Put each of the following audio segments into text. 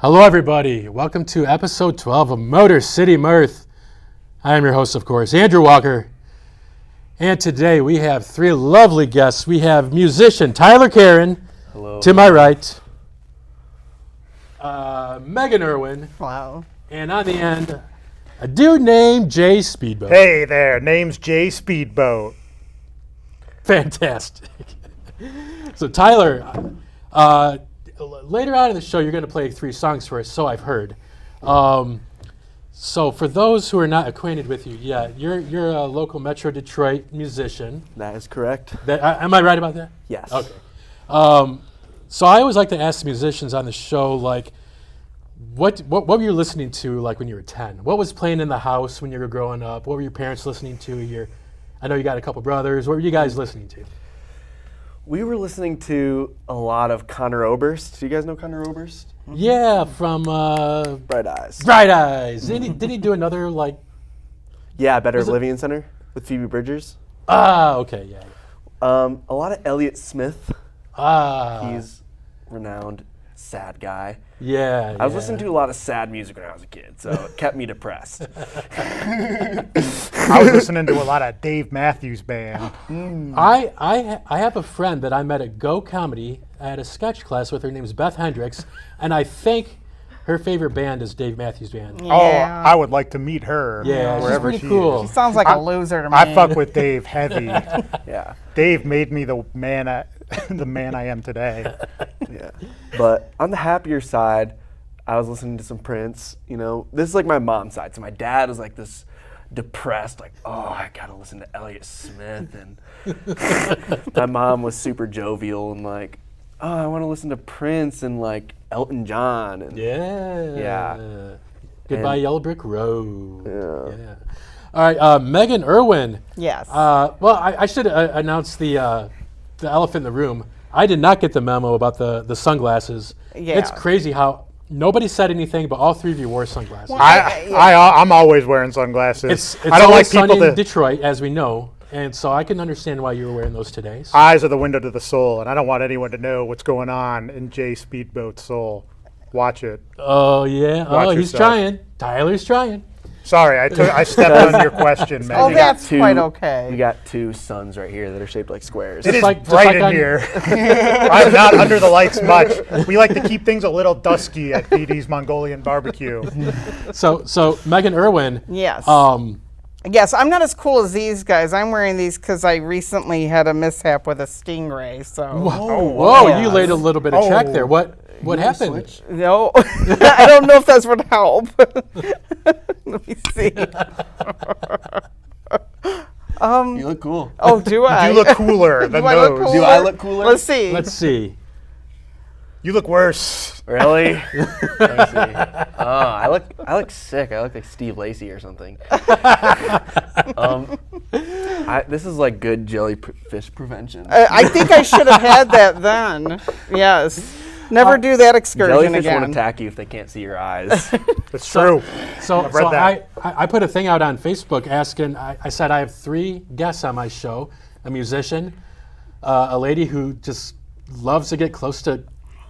Hello, everybody. Welcome to episode 12 of Motor City Mirth. I am your host, of course, Andrew Walker. And today we have three lovely guests. We have musician Tyler Carron. Hello. To my right. Megan Erwin. Wow. And on the end, a dude named Jay Speedboat. Hey there, name's Jay Speedboat. Fantastic. So Tyler, later on in the show, you're going to play 3 songs for us, so I've heard. So for those who are not acquainted with you yet, you're a local Metro Detroit musician. That is correct. Am I right about that? Yes. Okay. So I always like to ask the musicians on the show, like, what were you listening to, like, when you were 10? What was playing in the house when you were growing up? What were your parents listening to? I know you got a couple brothers. What were you guys listening to? We were listening to a lot of Conor Oberst. Do you guys know Conor Oberst? Yeah, from Bright Eyes. Bright Eyes. Did he do another, like? Yeah, Better Oblivion Center with Phoebe Bridgers. Ah, okay, yeah. A lot of Elliott Smith. Ah. He's renowned sad guy. Yeah. I was listening to a lot of sad music when I was a kid, so it kept me depressed. I was listening to a lot of Dave Matthews Band. I have a friend that I met at Go Comedy. I had a sketch class with her. Her name's Beth Hendricks, and I think her favorite band is Dave Matthews Band. Yeah. Oh, I would like to meet her. Yeah, she's wherever pretty she cool. She is. sounds like a loser to me. I fuck with Dave heavy. Yeah. Dave made me the man I am today. Yeah. But on the happier side, I was listening to some Prince. You know, this is like my mom's side. So my dad was like this depressed, like, oh, I gotta listen to Elliott Smith. And my mom was super jovial and like, oh, I want to listen to Prince and like Elton John. And Yeah. Goodbye, And- Yellow Brick Road. Yeah. All right, Megan Erwin. Yes. Well, I should announce the elephant in the room. I did not get the memo about the sunglasses. Yeah. It's crazy how nobody said anything, but all 3 of you wore sunglasses. Well, I'm always wearing sunglasses. It's I don't like always people sunny in to. Detroit, as we know, and so I can understand why you were wearing those today. So. Eyes are the window to the soul, and I don't want anyone to know what's going on in Jay Speedboat's soul. Watch it. Oh, yeah. Watch He's yourself. trying. Tyler's trying. Sorry, I stepped on your question, man. Oh, We got that's quite okay. We got 2 suns right here that are shaped like squares. It is like- just bright like in on- here. I'm not under the lights much. We like to keep things a little dusky at BD's Mongolian BBQ. So Megan Erwin. Yes. Um, Yes, I'm not as cool as these guys. I'm wearing these because I recently had a mishap with a stingray. So whoa, yes. you laid a little bit of track there. What happened? Switch? no, I don't know if that's would help. Let me see. You look cool. Oh, do I? You look cooler than Do I look those. cooler? Do I look cooler? Let's see. Let's see. You look worse. Really? Let me see. Oh, I look sick. I look like Steve Lacy or something. This is like good jellyfish prevention. I think I should have had that then. Yes. Never do that excursion Jellyfish again. won't attack you if they can't see your eyes. It's true. So I've read that. I put a thing out on Facebook asking, I said I have 3 guests on my show, a musician, a lady who just loves to get close to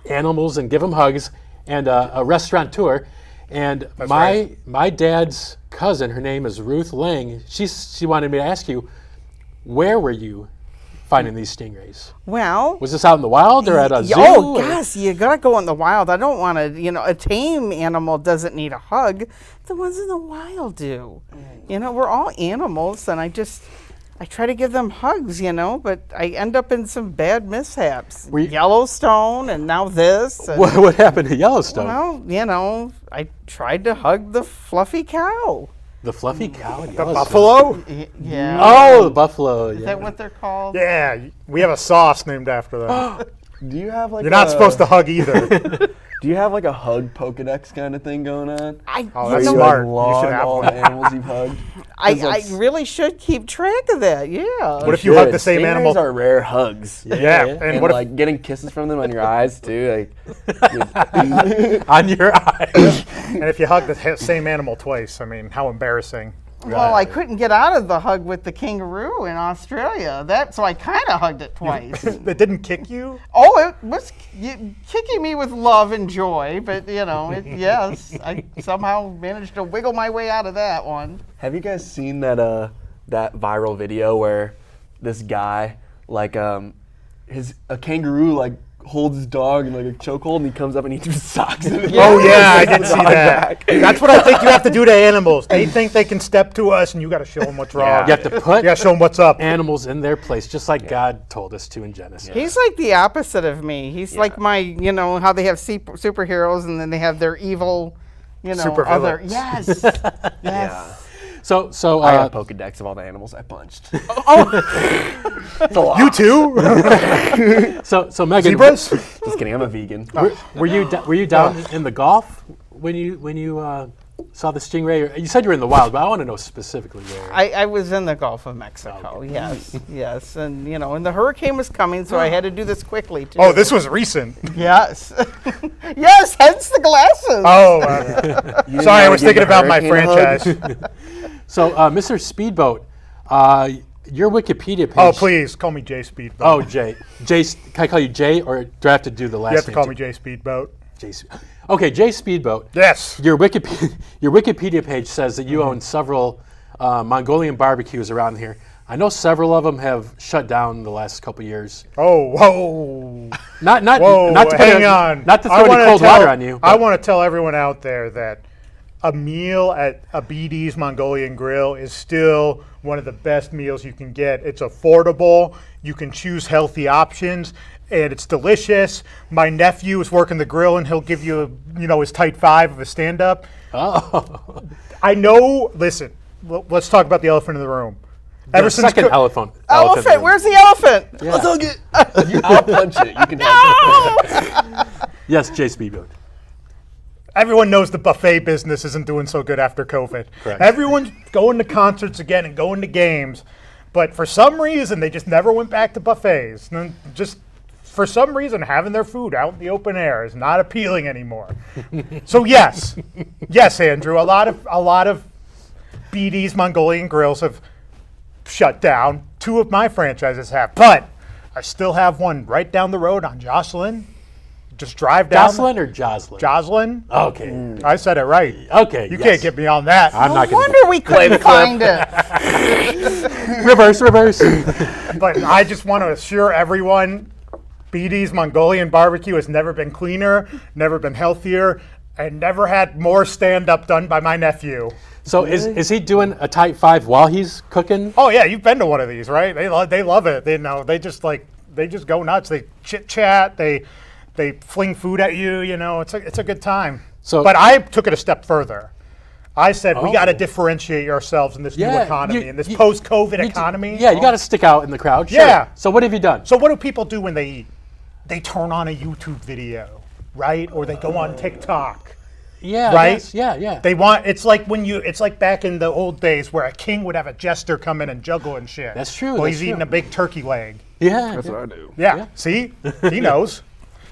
animals and give them hugs, and a restaurateur. And my dad's cousin, her name is Ruth Lang, she wanted me to ask you, where were you finding these stingrays? Well, Was this out in the wild or at a zoo? oh, or- gosh, you gotta go in the wild. I don't want to, a tame animal doesn't need a hug. The ones in the wild do. We're all animals, and I try to give them hugs, but I end up in some bad mishaps. Were you- Yellowstone, and now this. And, What happened to Yellowstone? well, I tried to hug the fluffy cow. The fluffy cow in The Yellowstone. buffalo? Yeah. Oh, the buffalo. Is that what they're called? Yeah, we have a sauce named after them. Do you have like You're not supposed to hug either. Do you have like a hug Pokedex kind of thing going on? Oh, Where that's you, smart. Like, You should log have all one. the animals you've hugged. I really should keep track of that, yeah. What if you hug the same Stingrays animal? are rare hugs. Yeah, yeah. and And what if like getting kisses from them on your eyes too. On your eyes. and if you hug the same animal twice? I mean, how embarrassing. Well, I couldn't get out of the hug with the kangaroo in Australia. So I kind of hugged it twice. It didn't kick you? Oh, it was kicking me with love and joy, but yes, I somehow managed to wiggle my way out of that one. Have you guys seen that that viral video where this guy a kangaroo holds his dog in a chokehold and he comes up and he just socks him? Oh yeah, I did see that. That's what I think you have to do to animals. They think they can step to us, and you got to show them what's wrong. You have to put show them what's up. animals in their place, just like God told us to in Genesis. He's like the opposite of me. He's like my, how they have superheroes and then they have their evil, Supervillains. Yes. Yes. Yeah. So I have a Pokedex of all the animals I punched. You too? so Megan, Zebras? Just kidding, I'm a vegan. were you down in the Gulf when you saw the stingray? You said you were in the wild, but I want to know specifically where. I was in the Gulf of Mexico, yes. And and the hurricane was coming, so I had to do this quickly too. Oh, this was recent. Yes. Yes, hence the glasses. Oh, sorry, I was thinking about my hurricane franchise. So, Mr. Speedboat, your Wikipedia page. Oh, please, call me Jay Speedboat. Oh, Jay. Can I call you Jay, or do I have to do the last name? You have to call too? me Jay Speedboat. Okay, Jay Speedboat. Yes. Your Wikipedia page says that you own several Mongolian barbecues around here. I know several of them have shut down the last couple years. Oh, whoa. Not Whoa, to hang on. Not to throw any cold water on you. I want to tell everyone out there that a meal at a BD's Mongolian Grill is still one of the best meals you can get. It's affordable. You can choose healthy options, and it's delicious. My nephew is working the grill, and he'll give you, his tight five of a stand-up. Oh. I know. Listen, let's talk about the elephant in the room. The second elephant. Elephant, where's the elephant? Yeah. Let's hug it. I'll punch it. You can have it. Yes, Jay Speedboat. Everyone knows the buffet business isn't doing so good after COVID. Correct. Everyone's going to concerts again and going to games, but for some reason they just never went back to buffets. And just for some reason, having their food out in the open air is not appealing anymore. So yes, Andrew, a lot of BD's Mongolian grills have shut down. 2 of my franchises have, but I still have one right down the road on Jocelyn. Just drive down. Jocelyn or Jocelyn? Jocelyn. Okay. I said it right. Okay. You can't get me on that. I'm not No going wonder we couldn't find it. Reverse. But I just want to assure everyone, BD's Mongolian barbecue has never been cleaner, never been healthier, and never had more stand-up done by my nephew. So is he doing a tight five while he's cooking? Oh yeah, you've been to one of these, right? They love it. They just go nuts. They chit chat. They fling food at you. It's a good time. But I took it a step further. I said we got to differentiate ourselves in this new economy, in this post-COVID economy. Yeah, you got to stick out in the crowd. Sure. Yeah. So what have you done? So what do people do when they eat? They turn on a YouTube video, right? Or they go on TikTok. Yeah. Right? Yes, yeah. They want. It's like back in the old days where a king would have a jester come in and juggle and shit. That's true. Well, that's he's eating true. a big turkey leg. Yeah. That's what I do. Yeah. See, he knows.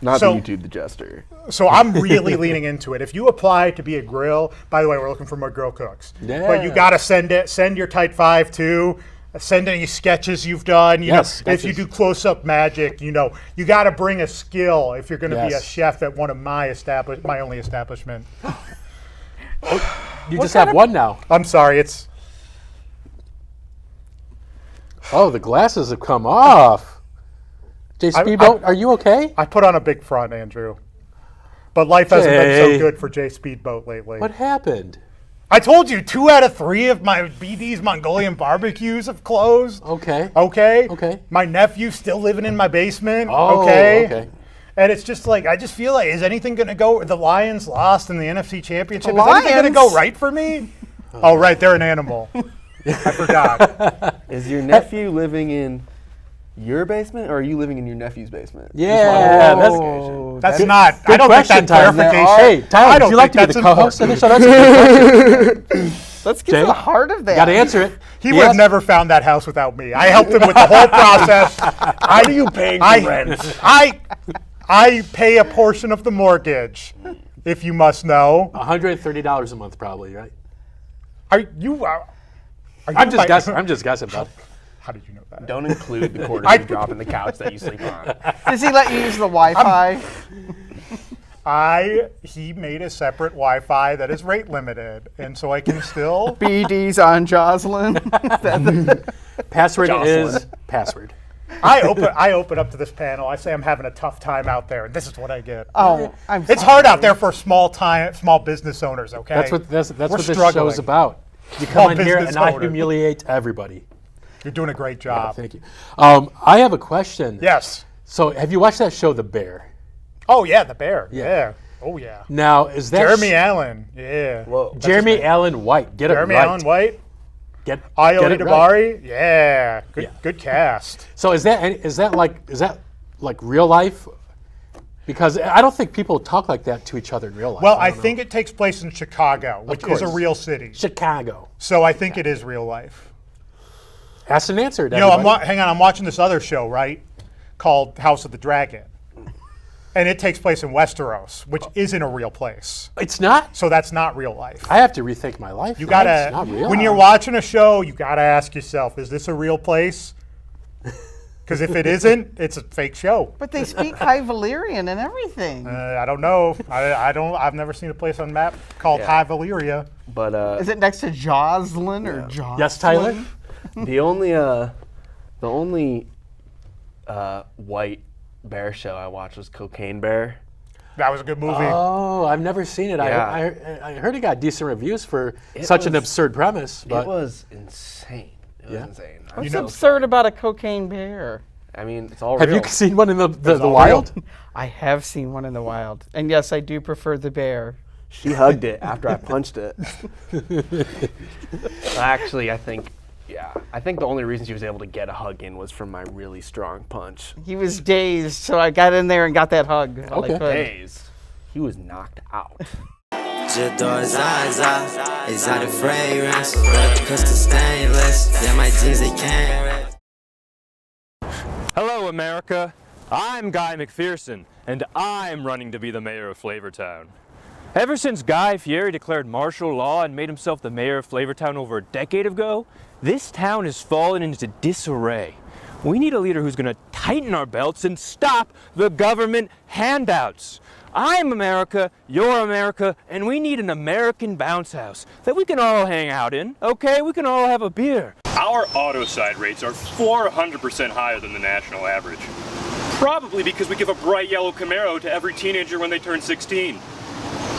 Not So- the YouTube, the jester. So I'm really leaning into it. If you apply to be a grill, by the way, we're looking for more grill cooks. Yeah. But you got to send your tight five too. Send any sketches you've done. Yes, If you sketches. do close-up magic, you got to bring a skill if you're going to be a Yes. chef at one of my only establishment. You just have one now. I'm sorry, it's Oh, the glasses have come off. Jay Speedboat, are you okay? I put on a big front, Andrew. But life hasn't been so Jay. good for Jay Speedboat lately. What happened? I told you 2 out of 3 of my BD's Mongolian barbecues have closed. Okay. Okay. My nephew's still living in my basement. Oh, okay. And it's just like, I just feel like, is anything going to go? The Lions lost in the NFC Championship. Is anything going to go Lions? right for me? Oh, right. They're an animal. I forgot. Is your nephew living in your basement, or are you living in your nephew's basement? Yeah, Just that's wanted That's Good- not. good I don't question, think Tyler. that's clarification. Hey, Tyler, I would don't you like to think be the that's co-host of important. the show? That's a good question. Let's get Jay? to the heart of that. Got to answer it. He would have never found that house without me. I helped him with the whole process. What are you paying for rent? I pay a portion of the mortgage, if you must know. $130 a month, probably, right? Are you? I'm just guessing. I'm just guessing, bud. How did you know that? Don't include the quarters you drop in the couch that you sleep on. Does he let you use the Wi-Fi? He made a separate Wi-Fi that is rate limited, and so I can still. BD's on Jocelyn. Password Jocelyn. is password. I open up to this panel. I say I'm having a tough time out there, and this is what I get. Oh, It's hard out there for small business owners. Okay, That's what this struggling. show is about. You Small come in here business and I owner. humiliate everybody. You're doing a great job. Thank you. I have a question. Yes. So, have you watched that show, The Bear? Oh yeah, the bear. Yeah. Yeah. Oh yeah. Now, is that Jeremy Allen. Yeah. Whoa. Jeremy Allen White? Get Jeremy it right. Allen White. Get Io it right. Dabari. Yeah. Good. Yeah. Good cast. So, is that like real life? Because I don't think people talk like that to each other in real life. Well, I don't know. think it takes place in Chicago, which is a course. real city. Chicago. So I think it is real life. Asked and answered. You know, everybody. hang on. I'm watching this other show, right, called House of the Dragon, and it takes place in Westeros, which isn't a real place. It's not. So that's not real life. I have to rethink my life. You now. It's gotta, not real. when you're watching a show, you gotta ask yourself, is this a real place? Because if it isn't, it's a fake show. But they speak High Valyrian and everything. I don't know. I don't. I've never seen a place on map called High Valyria. But Is it next to Jocelyn or Jocelyn? Yes, Tyler. the only white bear show I watched was Cocaine Bear. That was a good movie. Oh, I've never seen it. Yeah. I heard it got decent reviews for such an absurd premise. But It was insane. It was insane. What's absurd about a cocaine bear? I mean, it's all have real. you seen one in the all wild? I have seen one in the wild. And yes, I do prefer the bear. She hugged it after I punched it. Actually, I think the only reason she was able to get a hug in was from my really strong punch. He was dazed, so I got in there and got that hug. while I Okay. could. Days. He was knocked out. J'adore ZaZa, it's out of fragrance, red crystal stainless, yeah my jeans they can't. Hello, America. I'm Guy McPherson, and I'm running to be the mayor of Flavortown. Ever since Guy Fieri declared martial law and made himself the mayor of Flavortown over a decade ago, this town has fallen into disarray. We need a leader who's going to tighten our belts and stop the government handouts. I'm America, you're America, and we need an American bounce house that we can all hang out in, okay? We can all have a beer. Our auto side rates are 400% higher than the national average. Probably because we give a bright yellow Camaro to every teenager when they turn 16.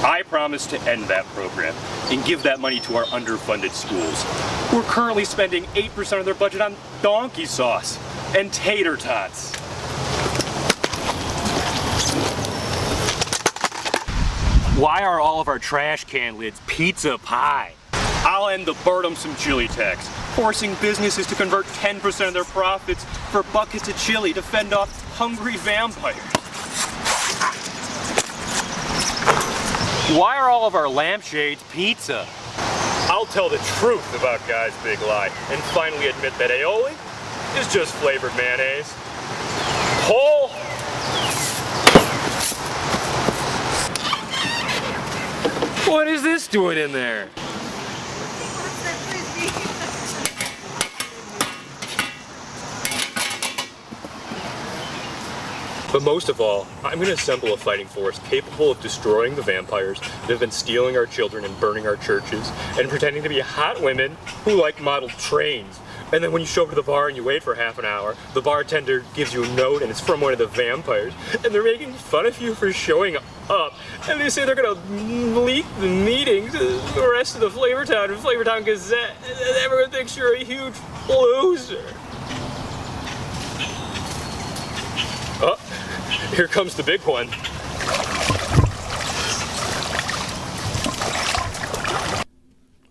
I promise to end that program and give that money to our underfunded schools. We're currently spending 8% of their budget on donkey sauce and tater tots. Why are all of our trash can lids pizza pie? I'll end the burdensome chili tax, forcing businesses to convert 10% of their profits for buckets of chili to fend off hungry vampires. Why are all of our lampshades pizza? I'll tell the truth about Guy's big lie and finally admit that aioli is just flavored mayonnaise. Whole. What is this doing in there? But most of all, I'm going to assemble a fighting force capable of destroying the vampires that have been stealing our children and burning our churches, and pretending to be hot women who like model trains. And then when you show up to the bar and you wait for half an hour, the bartender gives you a note and it's from one of the vampires, and they're making fun of you for showing up. And they say they're going to leak the meeting to the rest of the Flavortown and Flavortown Gazette, and everyone thinks you're a huge loser. Oh, here comes the big one.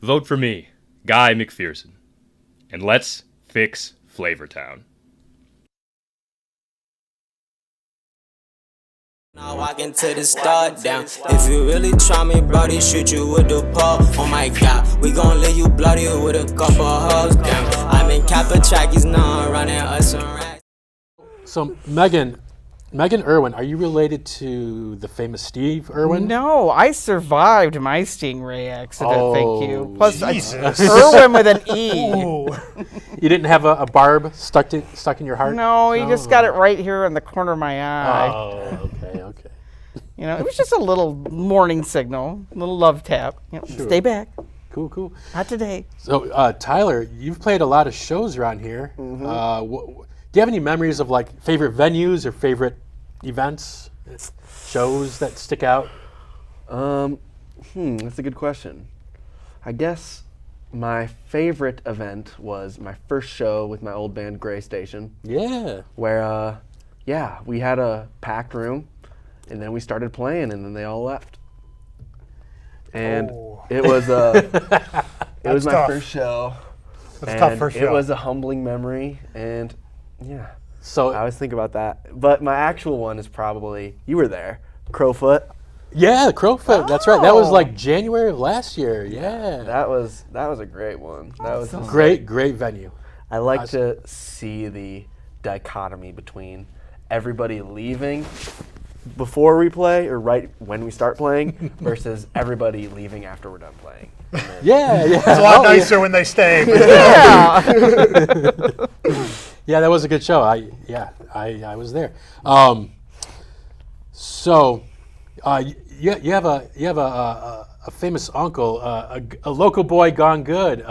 Vote for me, Guy McPherson, and let's fix Flavortown. I walk into the start down. If you really try me, brody, shoot you with the pole. Oh my god, we gon' leave you bloody with a couple hoes down. I'm in Kappa Trackies now, running us around. So, Megan, Megan Erwin, are you related to the famous Steve Irwin? No, I survived my stingray accident. Thank you. Oh, Plus, Jesus. Irwin with an E. Ooh. You didn't have a barb stuck in your heart? No, he just got it right here in the corner of my eye. Oh, okay. You know, it was just a little warning signal, a little love tap. You know, Stay back. Cool. Not today. So, Tyler, you've played a lot of shows around here. Do you have any memories of like favorite venues or favorite events, shows that stick out? That's a good question. I guess my favorite event was my first show with my old band Gray Station. Yeah. Where, we had a packed room, and then we started playing, and then they all left. And it was it was my tough. first show. That's a tough first show. It was a humbling memory, and So I always think about that. But my actual one is probably, you were there, Crowfoot. yeah, Crowfoot. That's right. That was like January of last year. Yeah. That was a great one. That was just Great venue. I like to see the dichotomy between everybody leaving before we play or right when we start playing versus everybody leaving after we're done playing. Yeah. It's a lot nicer when they stay. Yeah. Yeah, that was a good show. I was there. You have a famous uncle, a local boy gone good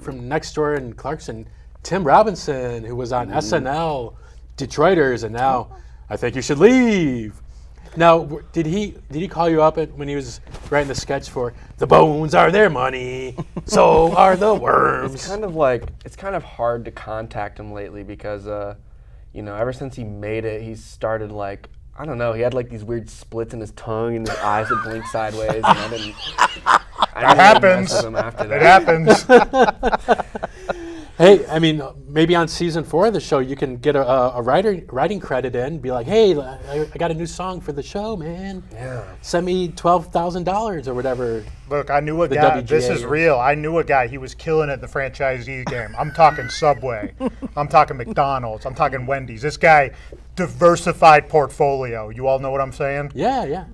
from next door in Clarkson, Tim Robinson, who was on SNL, Detroiters, and now I Think You Should Leave. Now, did he call you up when he was writing the sketch for The Bones Are Their Money, So Are the Worms? It's kind of hard to contact him lately because, ever since he made it, he's started I don't know, he had these weird splits in his tongue and his eyes would blink sideways, and I didn't happens. mess with him after that. It happens. Hey, I mean, maybe on season 4 of the show, you can get a writing credit in, be like, hey, I got a new song for the show, man. Yeah. Send me $12,000 or whatever. Look, I knew a The guy. WGA This is is. real. I knew a guy. He was killing it in the franchisee game. I'm talking Subway. I'm talking McDonald's. I'm talking Wendy's. This guy, diversified portfolio. You all know what I'm saying? Yeah.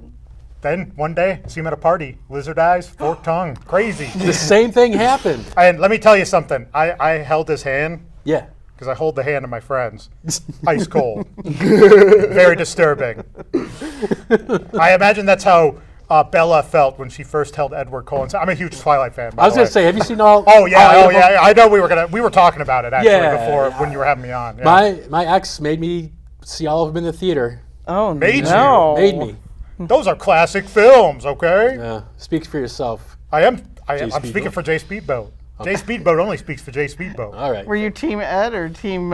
Then one day, see him at a party. Lizard eyes, forked tongue. Crazy. The same thing happened. And let me tell you something. I held his hand Yeah. because I hold the hand of my friends. Ice cold. Very disturbing. I imagine that's how Bella felt when she first held Edward Cullen's. I'm a huge Twilight fan. By I was the going way. to say, have you seen all? Oh yeah, all 8 of them? I know we were talking about it actually Yeah, before yeah. when you were having me on. Yeah. My ex made me see all of them in the theater. Oh, Made you? no. Made me. Those are classic films, okay? Yeah. Speaks for yourself. I'm Speedboat? speaking for Jay Speedboat. Jay Speedboat only speaks for Jay Speedboat. All right. Were you Team Ed or Team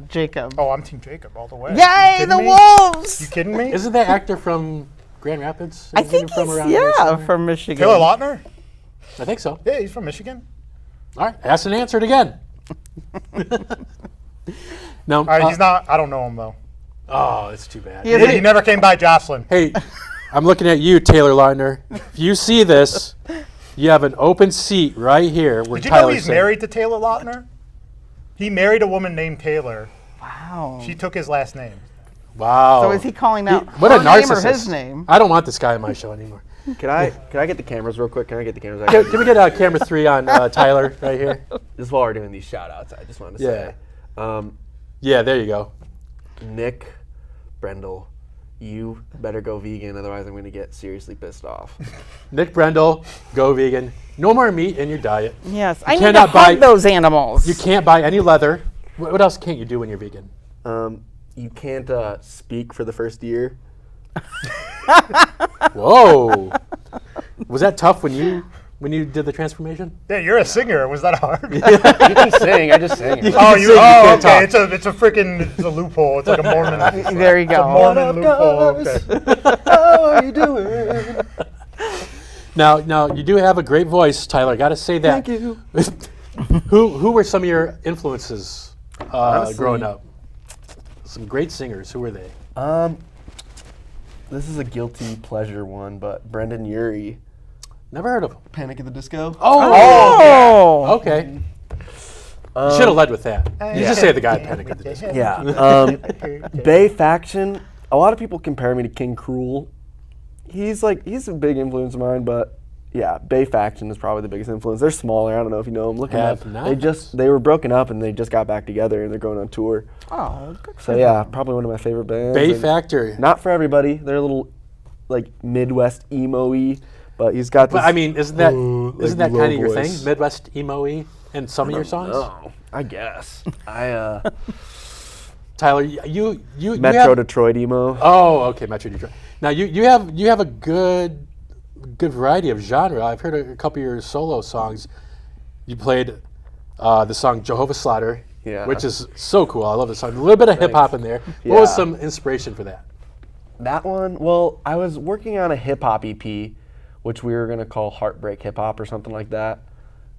Jacob? Oh, I'm Team Jacob all the way. Yay, You the kidding me? Wolves! You kidding me? Isn't that actor from Grand Rapids? I Isn't he think from he's, around here somewhere? from Michigan. Taylor Lautner? I think so. Yeah, he's from Michigan. All right. Asked and answered again. Now, All right, he's not. I don't know him though. oh, it's too bad. He has He never came by Jocelyn. Hey, I'm looking at you, Taylor Lautner. If you see this, you have an open seat right here where Did you know Tyler's he's sitting. married to Taylor Lautner? He married a woman named Taylor. Wow. She took his last name. Wow. So is he calling out What a her name or narcissist. his name? I don't want this guy on my show anymore. Can I get the cameras real quick? Can I get the cameras? Can we get camera 3 on Tyler right here? Just while we're doing these shout outs, I just wanted to say, Yeah, there you go. Nick Brendel, you better go vegan, otherwise I'm going to get seriously pissed off. Nick Brendel, go vegan. No more meat in your diet. Yes, I need to cannot hug buy- those animals. You can't buy any leather. What else can't you do when you're vegan? You can't speak for the first year. Whoa. Was that tough when you did the transformation? Yeah, you're a singer. Was that hard? You can sing. I just sang. It. Oh, sing, you can't okay. talk. It's a loophole. It's like a Mormon. There you go. Mormon loophole. Okay. How are you doing? Now you do have a great voice, Tyler. I got to say that. Thank you. Who were some of your influences Honestly- growing up? Some great singers. Who were they? This is a guilty pleasure one, but Brendan Urie, Never heard of him. Panic at the Disco. Oh, Okay. You should have led with that. You just say the guy at Panic at the Disco. Yeah. Bay Faction a lot of people compare me to King Cruel. He's a big influence of mine, but yeah, Bay Faction is probably the biggest influence. They're smaller. I don't know if you know them. Look at them. They were broken up and they just got back together and they're going on tour. Oh, good. So yeah, probably one of my favorite bands. Bay Factory. Not for everybody. They're a little like Midwest emo-y, but he's got this. But I mean, isn't that kind of your voice. thing? Midwest emo-y in some of your songs? No, I guess. Tyler, you Metro have, Detroit emo. Oh, okay, Metro Detroit. Now you have a good variety of genre. I've heard a couple of your solo songs. You played the song Jehovah Slaughter, which is so cool. I love the song. A little bit of hip hop in there. Yeah. What was some inspiration for that? That one, well, I was working on a hip hop EP, which we were gonna call Heartbreak Hip Hop or something like that.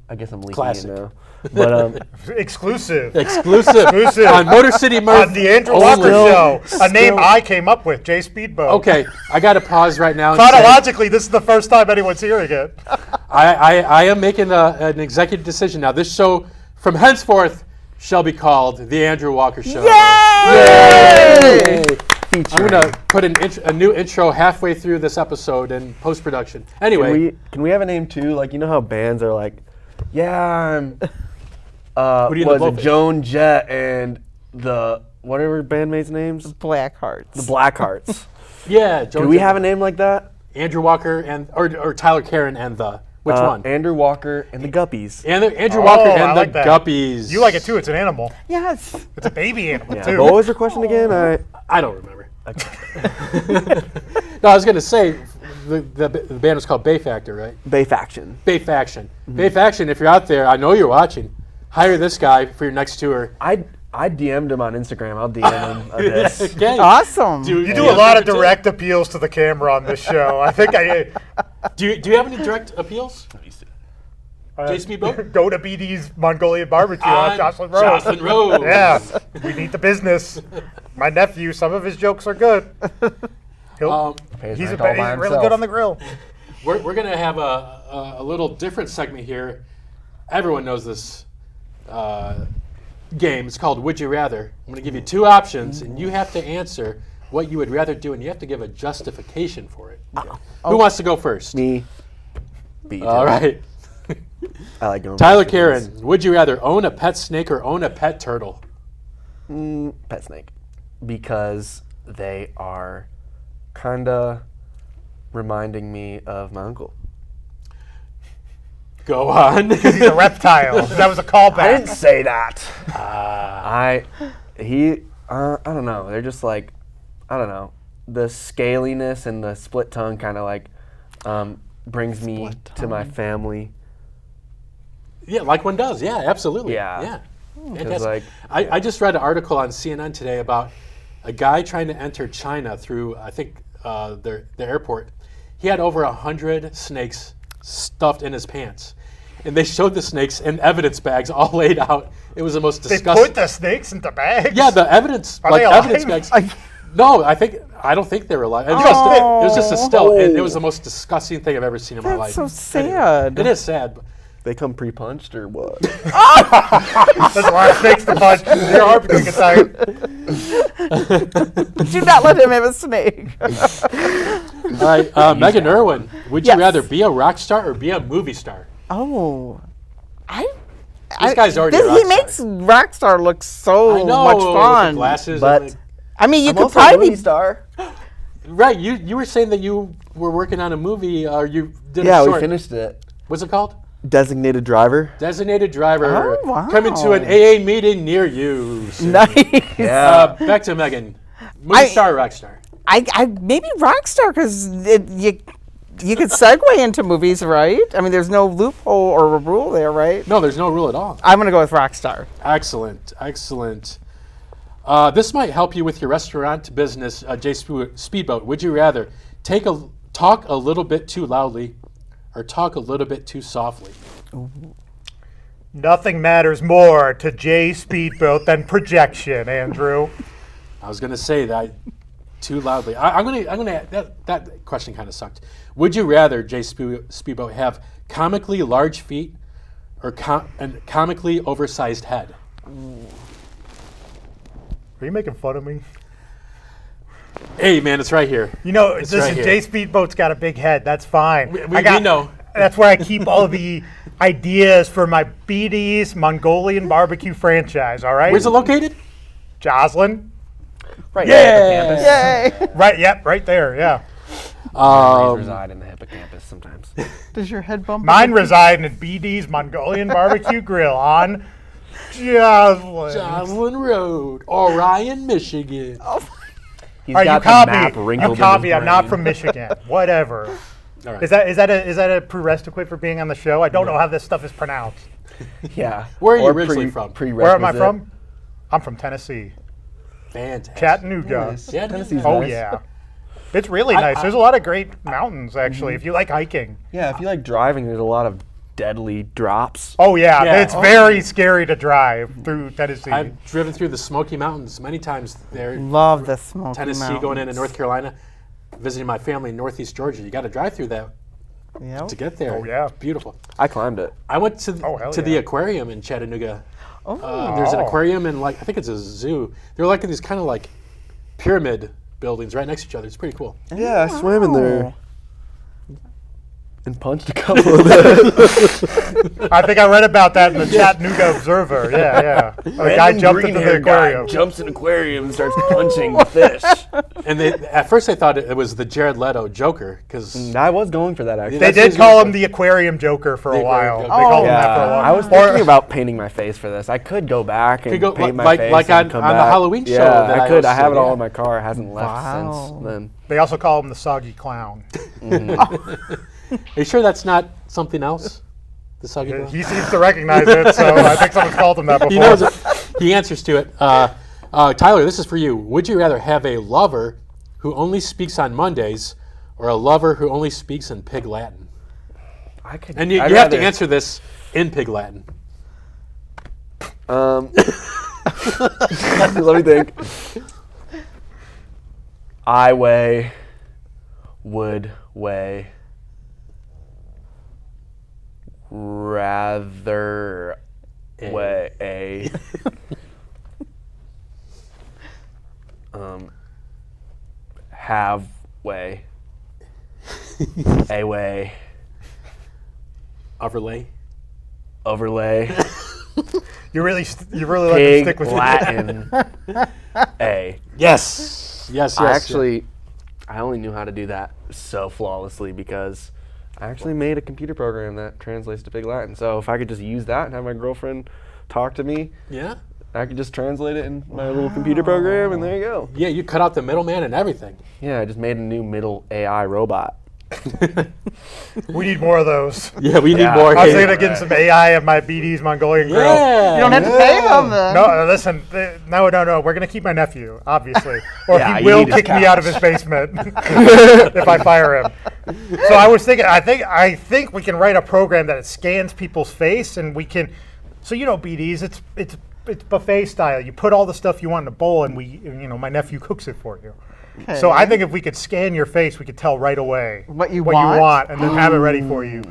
I guess I'm leaking Classic. it now. But Exclusive. Exclusive on Motor City Mirth. On the Andrew Walker Show. A name I came up with, Jay Speedboat. Okay, I got to pause right now. Chronologically, this is the first time anyone's hearing it. I am making an executive decision now. This show, from henceforth, shall be called The Andrew Walker Show. Yay! I'm going to put a new intro halfway through this episode in post-production. Anyway. Can we have a name too? Like, you know how bands are like, yeah, I'm Joan Jett and the, what are our bandmates' names? Black Hearts. The Blackhearts. Yeah. Do we have a name like that? Andrew Walker or Tyler Carron and the, which one? Andrew Walker and the Guppies. Andrew Walker and I the like that. Guppies. You like it too, it's an animal. Yes. It's a baby animal Yeah. too. But what was your question again? I don't remember. No, I was going to say, the band was called Bay Factor, right? Bay Faction. Bay Faction. Bay Faction, if you're out there, I know you're watching. Hire this guy for your next tour. I DM'd him on Instagram. I'll DM him this. Okay. Awesome. You do a lot of direct appeals to the camera on this show. I think Do you have any direct appeals? Jay Speedboat? Go to BD's Mongolian BBQ on Jocelyn Road. Jocelyn Road. Yeah, we need the business. My nephew, some of his jokes are good. He's rent all by really himself. good on the grill. We're going to have a little different segment here. Everyone knows this game. It's called Would You Rather. I'm going to give you two options, and you have to answer what you would rather do, and you have to give a justification for it. Who wants to go first? Me. Beat All him. right. I like going Tyler first. Carron, would you rather own a pet snake or own a pet turtle? Pet snake. Because they are kind of reminding me of my uncle. Go on. He's a reptile. That was a callback. I didn't say that. I don't know. They're just like, I don't know. The scaliness and the split tongue kind of like brings me to my family. Yeah, like one does. Yeah, absolutely. Yeah. Fantastic. like- I just read an article on CNN today about a guy trying to enter China through, I think, their airport. He had over 100 snakes stuffed in his pants. And they showed the snakes in evidence bags all laid out. It was the most They disgusting. put the snakes into bags? Yeah, the evidence, Are like they alive? evidence bags. No, I don't think they were alive. It was just a still. It was the most disgusting thing I've ever seen in my life. That's so sad. It is sad. But They come pre-punched or what? There's a lot of snakes to punch. Your arm can get tired. Do not let him have a snake. all right, Megan Erwin, would you Yes. rather be a rock star or be a movie star? Oh, This guy's already a rock he star. makes Rockstar look so I know, much with the fun. glasses. But- and the- I mean, you I'm could also a probably movie be. star. right, you were saying that you were working on a movie, or you did Yeah, a we short. finished it. What's it called? Designated driver. Designated Driver. Oh, wow. Coming to an AA meeting near you. soon. Nice. Yeah. Back to Megan. Movie star or rock star? I maybe Rockstar because you could segue into movies, right? I mean, there's no loophole or a rule there, right? No, there's no rule at all. I'm gonna go with Rockstar. Excellent, excellent. This might help you with your restaurant business, Jay Speedboat. Would you rather talk a little bit too loudly or talk a little bit too softly? Nothing matters more to Jay Speedboat than projection, Andrew. I was going to say that too loudly. I'm gonna. That question kind of sucked. Would you rather, Jay Speedboat, have comically large feet or comically oversized head? Are you making fun of me? Hey, man, it's right here. You know, It's listen, right here. Jay Speedboat's got a big head. That's fine. We know. That's where I keep all the ideas for my BD's Mongolian BBQ franchise, all right? Where's it located? Joslyn? Right. Yeah. Yay! Right, yep, right there, yeah. Memories reside in the hippocampus sometimes. Does your head bump? Mine reside in BD's Mongolian BBQ Grill on Joslyn. Joslyn Road, Orion, Michigan. He's All right, you got the copy. map You wrinkled in copy. his I'm not brain. from Michigan. Whatever. All right. Is that a prerequisite for being on the show? I don't know how this stuff is pronounced. Yeah. Where are you Or originally from? Where am I prerequisite. from? I'm from Tennessee, Fantastic. Chattanooga. Nice. Yeah, Tennessee's Oh nice. yeah, it's really nice. There's a lot of great mountains actually. If you like hiking. Yeah, if you like driving, there's a lot of deadly drops. Oh yeah, Yeah. it's very scary to drive through Tennessee. I've driven through the Smoky Mountains many times there. Love the Smoky Tennessee, Mountains. going into North Carolina, visiting my family in Northeast Georgia. You got to drive through that Yep. to get there. Oh, yeah. It's beautiful. I climbed it. I went to Oh, hell the yeah. aquarium in Chattanooga. Oh. There's an Oh. aquarium and I think it's a zoo. They're like in these kind of like pyramid buildings right next to each other. It's pretty cool. Yeah, I swam in Wow. there and punched a couple of them. I think I read about that in the Chattanooga Observer. Yeah. A guy jumped into the aquarium. Jumps in aquarium and starts punching fish. And at first they thought it was the Jared Leto Joker because I was going for that actually. They That's did his call uniform. him the Aquarium Joker for The a while. Aquarium They Joker. called him that for a Yeah, while. I was thinking about painting my face for this. I could go back and Could go paint my like- face like and on- come on the back. Halloween show Yeah, that I I could. I have hosted, it all yeah. in my car. It hasn't left Wow. since then. They also call him the Soggy Clown. Are you sure that's not something else? The soggy Clown? He seems to recognize it, so I think someone's called him that before. He knows it. He answers to it. Tyler, this is for you. Would you rather have a lover who only speaks on Mondays or a lover who only speaks in Pig Latin? I could. And you I'd have to rather- answer this in Pig Latin. Let me think. I weigh, would weigh, rather weigh, have weigh, a way, Overlay. overlay, You really like to pig stick with it. Latin, a. Yes. Yes. I only knew how to do that so flawlessly because I actually made a computer program that translates to Pig Latin. So if I could just use that and have my girlfriend talk to me, Yeah. I could just translate it in my little computer program, and there you go. Yeah. You cut out the middleman and everything. Yeah, I just made a new middle AI robot. We need more of those. Yeah. We need Yeah. more. I was thinking of getting some AI of my BD's Mongolian Grill. Yeah. You don't have to pay them then. No, listen. No. We're gonna keep my nephew, obviously, or Yeah, he you will need his kick me out of his basement if I fire him. So I was thinking. I think we can write a program that it scans people's face, and we can. So BD's, it's buffet style. You put all the stuff you want in a bowl, and my nephew cooks it for you. So I think if we could scan your face, we could tell right away What you you want? want, and then have it ready for you.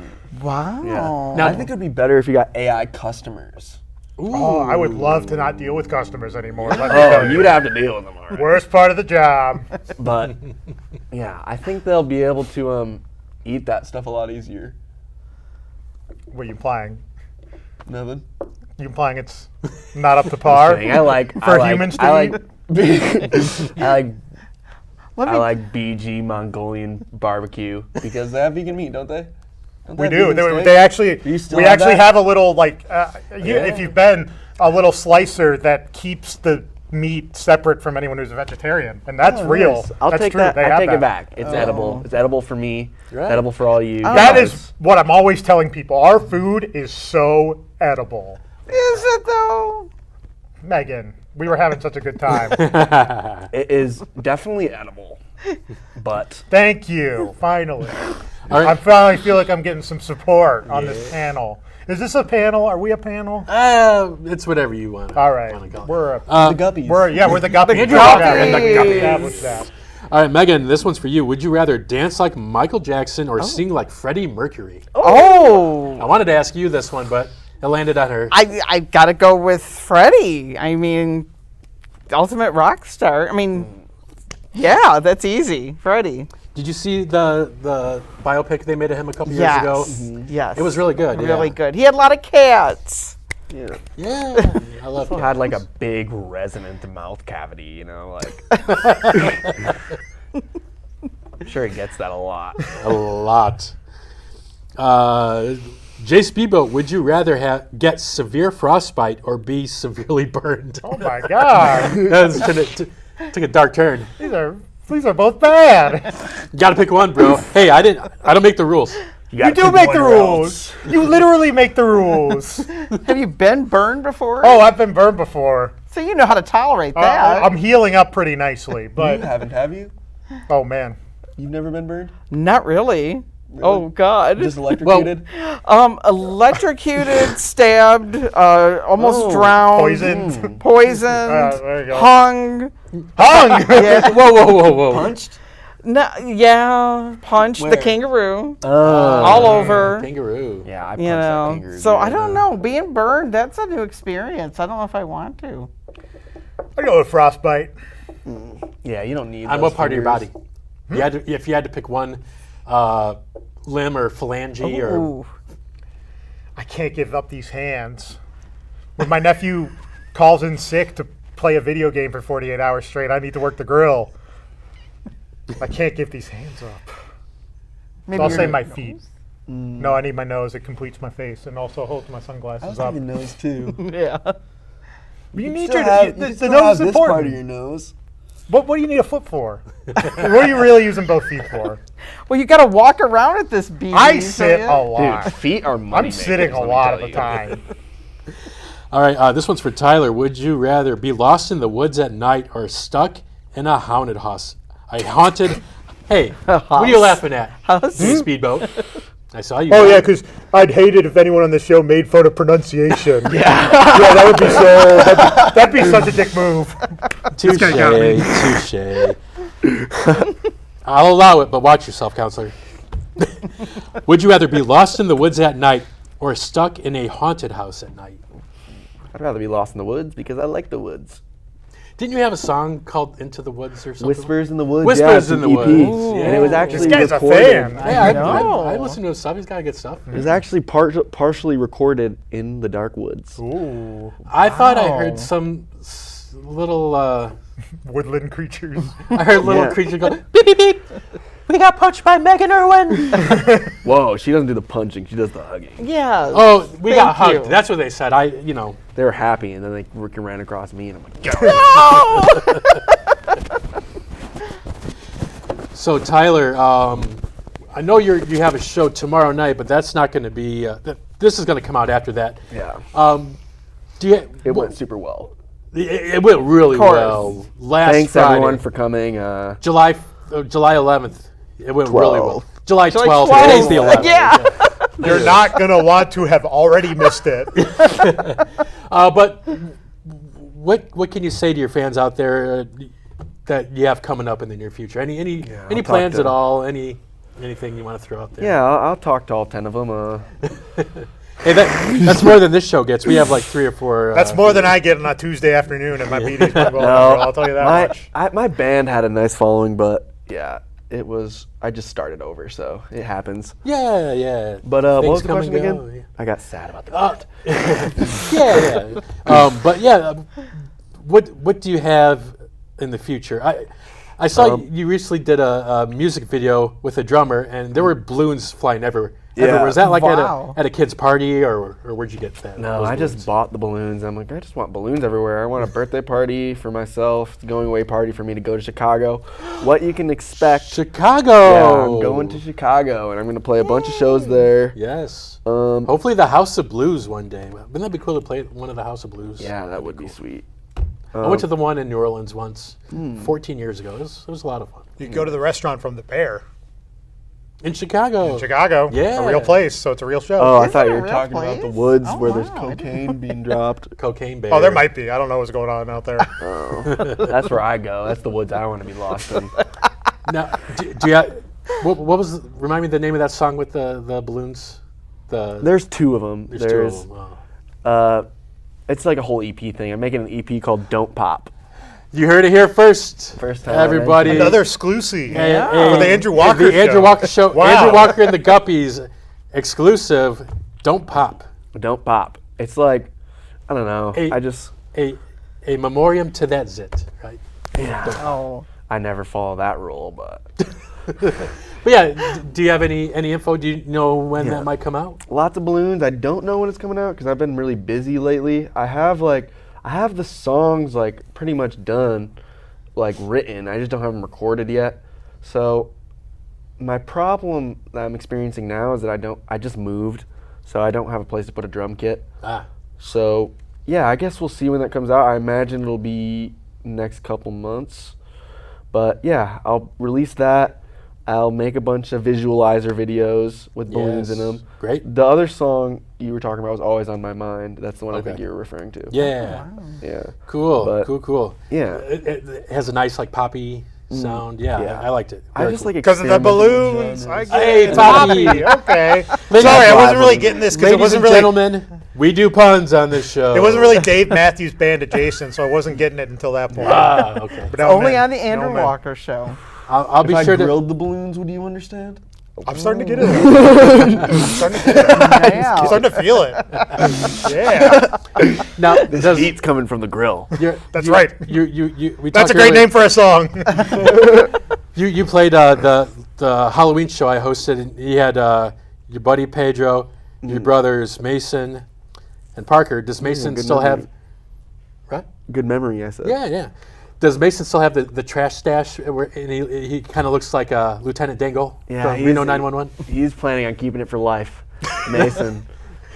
Wow. Yeah. Now- I think it would be better if you got AI customers. Oh, I would love to not deal with customers anymore. Let me Oh, tell you. you'd have to deal with them already. Worst part of the job. But yeah, I think they'll be able to eat that stuff a lot easier. What are you implying? Nothing. You implying it's not up to par? Kidding. I like humans to I eat? I like BG Mongolian barbecue because they have vegan meat, don't they? Don't We have do. vegan steak? They actually. Do you still We have actually that? have a little if you've been a little slicer that keeps the meat separate from anyone who's a vegetarian, and that's real. Nice. I'll That's take true. that. They I have take that. it back. It's edible. It's edible for me. Right. It's edible for all you. That guys. is what I'm always telling people. Our food is so edible. Is it though? Megan, we were having such a good time. It is definitely edible, but Thank you. Finally. All right. I finally feel like I'm getting some support on this panel. Is this a panel? Are we a panel? It's whatever you want. All right. Wanna call it. We're the guppies. we're the guppies. guppies. Establish that. All right, Megan, this one's for you. Would you rather dance like Michael Jackson or sing like Freddie Mercury? Oh. I wanted to ask you this one, but it landed on her. I gotta go with Freddie. I mean, ultimate rock star. I mean, Yeah, that's easy. Freddie. Did you see the biopic they made of him a couple years Yes. ago? Yes. It was really good. Really yeah. good. He had a lot of cats. Yeah. Yeah, I love Also it. had like a big resonant mouth cavity, you know, like. I'm sure he gets that a lot. A lot. Jay Speedboat, would you rather get severe frostbite or be severely burned? Oh my God. Took a dark turn. These are both bad. You gotta pick one, bro. Hey, I don't make the rules. You do make the rules. You literally make the rules. Have you been burned before? Oh, I've been burned before. So you know how to tolerate that. I'm healing up pretty nicely, but You haven't, have you? oh man. You've never been burned? Not really. Oh God. Just electrocuted? Electrocuted, stabbed, almost drowned, Poisoned. poisoned, There you go. hung. Hung. Yeah, Whoa. Punched? no, yeah, punched the Where? kangaroo Oh. all over. Kangaroo. Yeah, I punched You that know, kangaroo. so dude. I don't know. Being burned, that's a new experience. I don't know if I want to. I go with frostbite. Yeah, you don't need On those what part of your body? fingers. If you had to pick one limb or phalange or Ooh. I can't give up these hands. When my nephew calls in sick to play a video game for 48 hours straight, I need to work the grill. I can't give these hands up. Maybe So I'll your say my nose? feet. No, I need my nose. It completes my face and also holds my I sunglasses was up. thinking nose too. Yeah. You need Still your have- the you still nose have is this important. part of your nose. What do you need a foot for? What are you really using both feet for? Well, you got to walk around at this BB. I sit a don't you? lot. Dude, feet are money I'm makers, sitting a let me lot tell of the you. time. All right, this one's for Tyler. Would you rather be lost in the woods at night or stuck in a haunted house? Hey, what are you laughing at? Jay Speedboat. I saw you. Oh laugh. yeah, because I'd hate it if anyone on the show made fun of pronunciation. Yeah, that would be that'd be such a dick move. Touche, guy got me. touche. I'll allow it, but watch yourself, counselor. Would you rather be lost in the woods at night or stuck in a haunted house at night? I'd rather be lost in the woods because I like the woods. Didn't you have a song called Into the Woods or something? Whispers in the Woods. Whispers yeah, it's in an the EP. Woods. And it was Yeah. actually This guy's a recorded. fan. Hey, I know. listen to his stuff. He's got good stuff. It was actually partially recorded in the dark woods. Ooh, I thought I Wow. heard some little. woodland creatures. I heard little Yeah. creature go beep beep beep. We got punched by Megan Erwin. Whoa, she doesn't do the punching, she does the hugging. Yeah. Oh, we got Thank hugged. you. That's what they said. They were happy, and then they ran across me, and I'm like, So Tyler, I know you have a show tomorrow night, but that's not going to be. This is going to come out after that. yeah. Do you? It went super well. It went really course. well. Last Thanks Friday, everyone for coming. July 11th. It went really well. 12. July 12th. 12th. Today's the 11th. Yeah. You're not gonna want to have already missed it. But what can you say to your fans out there that you have coming up in the near future? Any talk plans to at them. all? Anything you want to throw out there? Yeah, I'll talk to all 10 of them. Hey, that's more than this show gets. We have like 3 or 4. That's more than I get on a Tuesday afternoon at my BD's Mongolian. I'll tell you that much. My band had a nice following, but yeah, it was. I just started over, so it happens. Yeah. But what was Things the come question and go, again? I got sad about the band. Yeah. But yeah, what do you have in the future? I saw you recently did a music video with a drummer, and there were balloons flying everywhere. Yeah. Was that like Wow. at a kid's party, or where'd you get that? No, those I balloons? just bought the balloons. I'm like, I just want balloons everywhere. I want a birthday party for myself, going away party for me to go to Chicago. What you can expect. Chicago. Yeah, I'm going to Chicago, and I'm going to play a bunch of shows there. Yes. Um, Hopefully the House of Blues one day. Wouldn't that be cool to play at one of the House of Blues? yeah, that would be sweet. I went to the one in New Orleans once, 14 years ago. It was a lot of fun. You go to the restaurant from the Bear In Chicago. in Chicago. Yeah. A real place, so it's a real show. Oh, I Is thought it you a were real talking about the place? woods Oh, where there's wow, I didn't cocaine being dropped. Cocaine Bear. Oh, there might be. I don't know what's going on out there. That's where I go. That's the woods I want to be lost in. Now, do you have, what was, remind me the name of that song with the balloons? There's 2 of them. There's 2 of them. Oh. It's like a whole EP thing. I'm making an EP called Don't Pop. You heard it here first. First time. Everybody. Another exclusive. For For the Andrew Walker The Andrew show. Walker show. Wow. Andrew Walker and the Guppies exclusive. Don't pop. Don't pop. It's like, I don't know. Hey. I just, A memoriam to that zit, right? Oh. I never follow that rule, but But yeah, do you have any info? Do you know when that might come out? lots of balloons. I don't know when it's coming out because I've been really busy lately. I have the songs like pretty much done, like written. I just don't have them recorded yet. So my problem that I'm experiencing now is that I just moved, so I don't have a place to put a drum kit. So yeah, I guess we'll see when that comes out. I imagine it'll be next couple months. But yeah, I'll release that. I'll make a bunch of visualizer videos with balloons in them. Great. The other song you were talking about was Always on My Mind. That's the one I Okay. think you were referring to. Yeah. Yeah. Cool. But- Cool. Yeah. It has a nice like poppy sound. Yeah, Yeah. I liked it. I Very just cool. like Because of the experimental balloons. genres. Hey, It's Bobby. Bobby. Okay. Ladies Sorry, I and wasn't really getting this because it Ladies wasn't and really. gentlemen, we do puns on this show. It wasn't really Dave Matthews Band adjacent, so I wasn't getting it until that point. Okay. But now Only I'm on in. the Andrew Now I'm in. Walker show. I'll be If I sure to. grilled the balloons, would you understand? I'm starting to get it. I'm starting to get it. I'm Yeah. starting to feel it. Yeah. Now, This heat's coming from the grill. That's right. We That's a talked great earlier- name for a song. You played the Halloween show I hosted. And you had your buddy Pedro, your brothers Mason and Parker. Does Mason good still have? memory. Right? Good memory, I said. Yeah. Does Mason still have the trash stash? And he kind of looks like Lieutenant Dangle from Reno 911. He's planning on keeping it for life. Mason,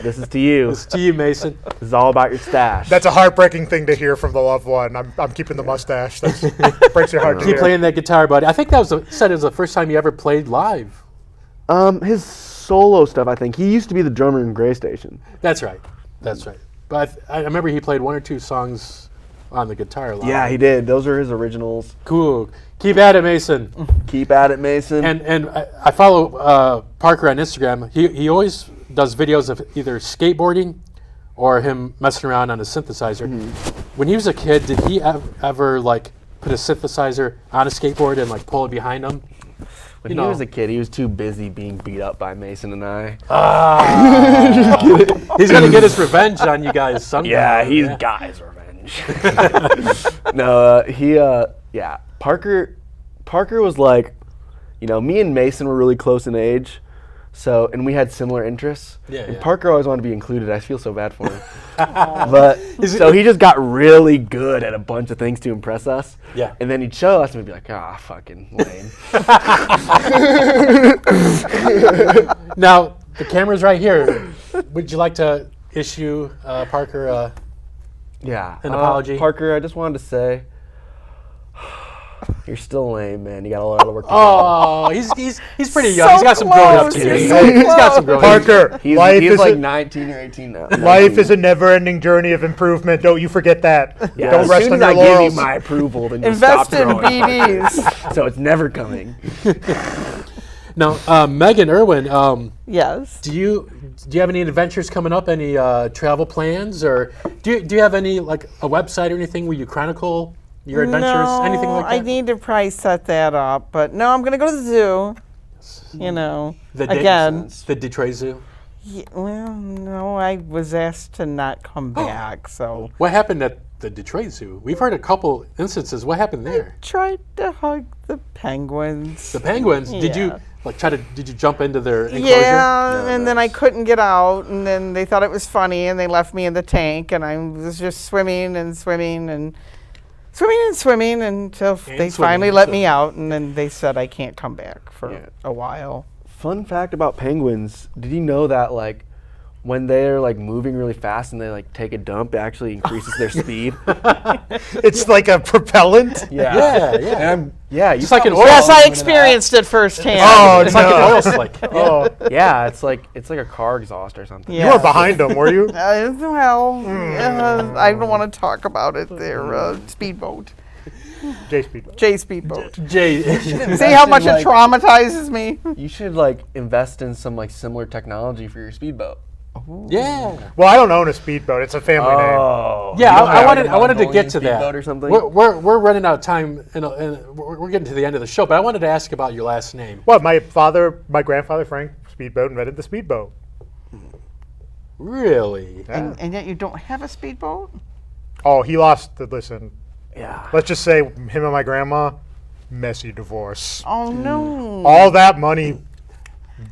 this is to you. It's to you, Mason. This is all about your stash. That's a heartbreaking thing to hear from the loved one. I'm keeping the mustache. That breaks your heart to Keep hear. playing that guitar, buddy. I think that said it was the first time you ever played live. His solo stuff, I think. He used to be the drummer in Gray Station. That's right. But I remember he played 1 or 2 songs on the guitar live. Yeah, he did. Those are his originals. Cool. Keep at it, Mason. Keep at it, Mason. And I follow Parker on Instagram. He always does videos of either skateboarding or him messing around on a synthesizer. When he was a kid, did he ever like put a synthesizer on a skateboard and like pull it behind him? when he was a kid, he was too busy being beat up by Mason and I. He's gonna get his revenge on you guys someday. Yeah, he's got his revenge. No, yeah. Parker was like, me and Mason were really close in age, and we had similar interests. And Parker always wanted to be included. I feel so bad for him. But so he just got really good at a bunch of things to impress us. Yeah. And then he'd show us and we'd be like, fucking lame. Now the camera's right here. Would you like to issue Parker? Yeah. An apology? Parker, I just wanted to say, you're still lame, man. You got a lot of work to do. Oh, he's pretty young. So He's got some growing up close. to do. You're He's so got some growing up to do. Parker, He's life is like a, 19 or 18 now. life is a never-ending journey of improvement. Don't you forget that. Yeah, Don't as rest soon on as your I laurels. give you my approval, then you'll stop Invest in growing. BDs. So it's never coming. Now, Megan Erwin, Yes. do you have any adventures coming up? Any travel plans, or do you have any like a website or anything where you chronicle your adventures? Anything like that? I need to probably set that up, but no, I'm gonna go to the zoo. Again. The Detroit Zoo. Yeah, well, no, I was asked to not come back, so What happened at the Detroit Zoo? We've heard a couple instances. What happened there? tried to hug the penguins. The penguins. Did you Yeah. Did you jump into their enclosure? Yeah, and then I couldn't get out, and then they thought it was funny, and they left me in the tank, and I was just swimming until they finally let me out, and then they said I can't come back for a while. Fun fact about penguins: did you know that when they're moving really fast and they take a dump, it actually increases their speed? It's like a propellant. Yeah. Yeah, Just like an oil. Yes, I experienced it firsthand. Oh, It's like an oil slick. Oh, yeah, it's like a car exhaust or something. Yeah. you were behind them, were you? I don't want to talk about it. They're Speedboat. Jay Speedboat. Jay Speedboat. Jay. See how much it traumatizes me? You should invest in some similar technology for your speedboat. Yeah. Well, I don't own a speedboat. It's a family name. Oh. Yeah, You don't I have wanted a I wanted to Mongolian get to that. speedboat or something? We're running out of time, and we're getting to the end of the show. But I wanted to ask about your last name. Well, my grandfather Frank Speedboat invented the speedboat. Really? Yeah. And yet you don't have a speedboat? Oh, he lost the listen. Yeah. Let's just say him and my grandma, messy divorce. Oh, no. All that money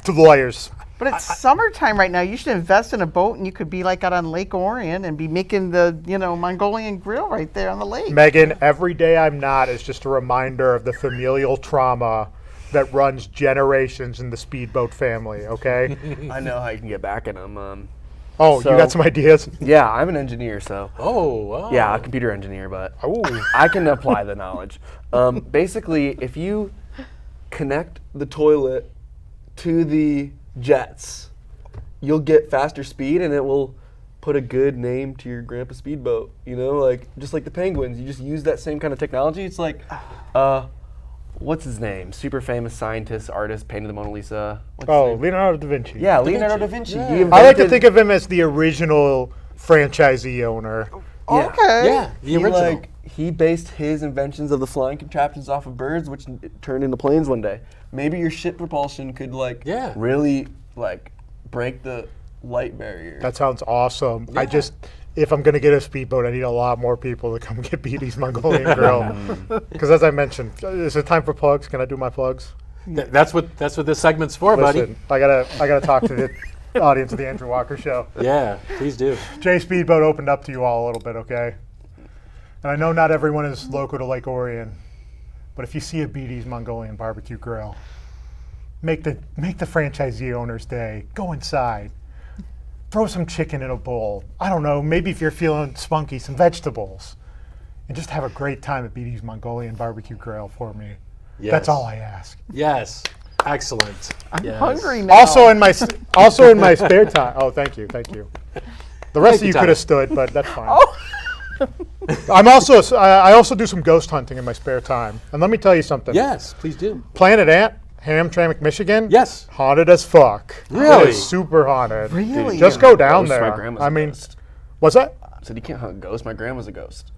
to lawyers. But it's summertime right now. You should invest in a boat, and you could be like out on Lake Orion and be making the, Mongolian grill right there on the lake. Megan, every day I'm not is just a reminder of the familial trauma that runs generations in the speedboat family, okay? I know how you can get back at them. Oh, you got some ideas? Yeah, I'm an engineer, so. Oh, wow. Yeah, a computer engineer, but Ooh. I can apply the knowledge. Basically, if you connect the toilet to the jets, you'll get faster speed, and it will put a good name to your grandpa speedboat. Just like the Penguins, you just use that same kind of technology. It's like, what's his name? Super famous scientist, artist, painted the Mona Lisa. What's his name? Leonardo da Vinci. Yeah, Leonardo da Vinci. Yeah. He I like to invented- think of him as the original franchisee owner. Yeah. Okay. Yeah, the original. He based his inventions of the flying contraptions off of birds, which turned into planes one day. Maybe your ship propulsion could really break the light barrier. That sounds awesome. If I'm going to get a speedboat, I need a lot more people to come get BD's Mongolian Grill. Because as I mentioned, is it time for plugs? Can I do my plugs? That's what this segment's for, Listen, I gotta talk to the audience of the Andrew Walker Show. buddy. Yeah, please do. Jay Speedboat opened up to you all a little bit, okay? And I know not everyone is local to Lake Orion, but if you see a BD's Mongolian BBQ Grill, make the franchisee owner's day. Go inside. Throw some chicken in a bowl. I don't know, maybe if you're feeling spunky, some vegetables. And just have a great time at BD's Mongolian BBQ Grill for me. Yes. That's all I ask. Yes. Excellent. I'm Yes. hungry now. Also in my spare time. Oh, thank you. The rest of you could have stood, but that's fine. I also do some ghost hunting in my spare time. And let me tell you something. Yes, please do. Planet Ant, Hamtramck, Michigan. Yes. Haunted as fuck. Really? It is super haunted. Really? Just go down Ghost, my there. grandma's I a mean, ghost. what's that? Said you can't hunt ghosts. My grandma's a ghost.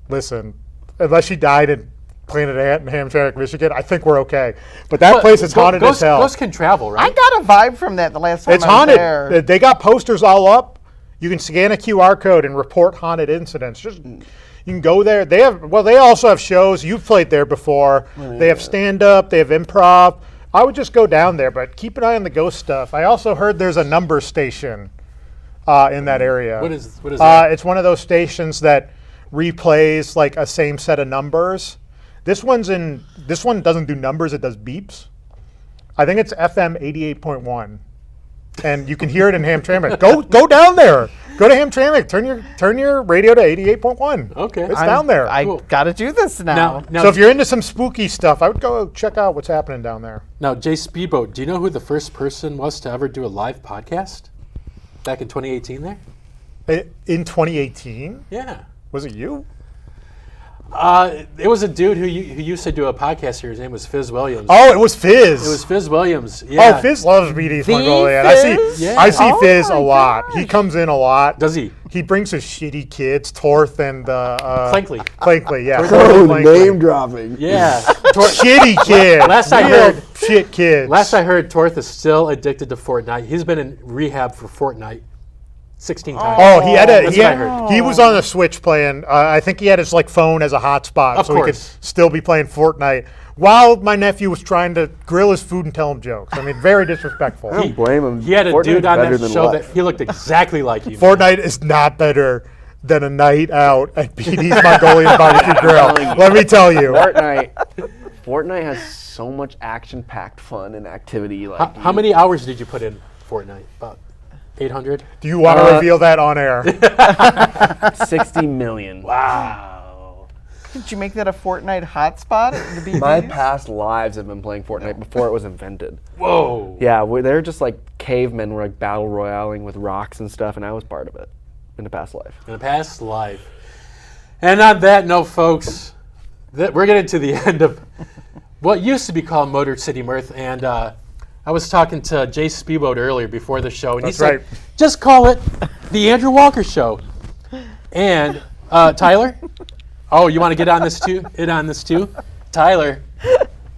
Listen, unless she died in Planet Ant in Hamtramck, Michigan, I think we're okay. But that place is haunted as hell. Ghosts can travel, I right? got a vibe from that the last time It's I was haunted. there. They got posters all up. You can scan a QR code and report haunted incidents. You can go there. They also have shows. You've played there before. They have stand-up. They have improv. I would just go down there, but keep an eye on the ghost stuff. I also heard there's a number station in that area. What is that? It's one of those stations that replays like a same set of numbers. This one doesn't do numbers, it does beeps. I think it's FM 88.1. And you can hear it in Hamtramck. Go down there. Go to Hamtramck. Turn your radio to 88.1. Okay. It's down there. I Cool. got to do this now. Now, So if you're into some spooky stuff, I would go check out what's happening down there. now, Jay Speedboat, do you know who the first person was to ever do a live podcast back in 2018 there? In 2018? Yeah. Was it you? It was a dude who used to do a podcast here. His name was Fizz Williams. Oh, it was Fizz. It was Fizz Williams. Yeah. Oh, Fizz loves BD's The Mongolian. Fizz? Yeah. I see Oh Fizz my a lot. He gosh. comes in a lot. Does he? He brings his shitty kids, Torth and Clankley. Clankley, yeah. Torth Torth and and Clankley. name dropping. Yeah. Shitty kid. Last I Real heard- shit kids. Last I heard, Torth is still addicted to Fortnite. He's been in rehab for Fortnite 16 times. Oh, That's what I heard. he was on the Switch playing. I think he had his phone as a hotspot, Of so he could course. still be playing Fortnite while my nephew was trying to grill his food and tell him jokes. I mean, very disrespectful. I don't blame him. He had a Fortnite's dude on better that than show life. that he looked exactly like you. Fortnite is not better than a night out at BD's Mongolian BBQ Grill. Let me tell you. Fortnite has so much action-packed fun and activity. How many hours did you put in Fortnite? About 800? Do you want to reveal that on air? 60 million. Wow. Did you make that a Fortnite hotspot? To be My used? past lives have been playing Fortnite before it was invented. Whoa. Yeah, they're just like cavemen. We're like battle royaling with rocks and stuff, and I was part of it in a past life. In a past life. And on that note, folks, we're getting to the end of what used to be called Motor City Mirth. And I was talking to Jay Speedboat earlier before the show, and That's he said, right. just call it the Andrew Walker Show. And Tyler, oh, you want to get on this too? Tyler,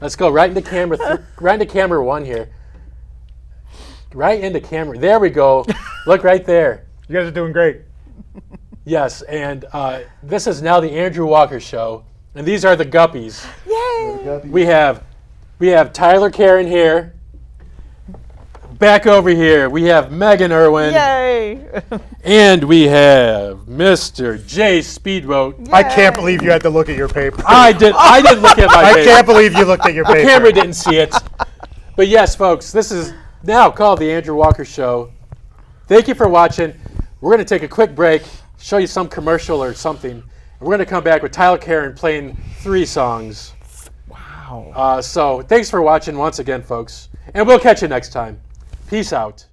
let's go right into camera, right into camera 1 here. Right into camera. There we go. Look right there. You guys are doing great. Yes, and this is now the Andrew Walker Show, and these are the Guppies. Yay! We have Tyler Carron here. Back over here, we have Megan Erwin. Yay! And we have Mr. Jay Speedboat. I can't believe you had to look at your paper. I didn't look at my I paper. can't believe you looked at your The paper. camera didn't see it. But yes, folks, this is now called the Andrew Walker Show. Thank you for watching. We're going to take a quick break, show you some commercial or something. And we're going to come back with Tyler Carron playing 3 songs. Wow. So thanks for watching once again, folks. And we'll catch you next time. Peace out.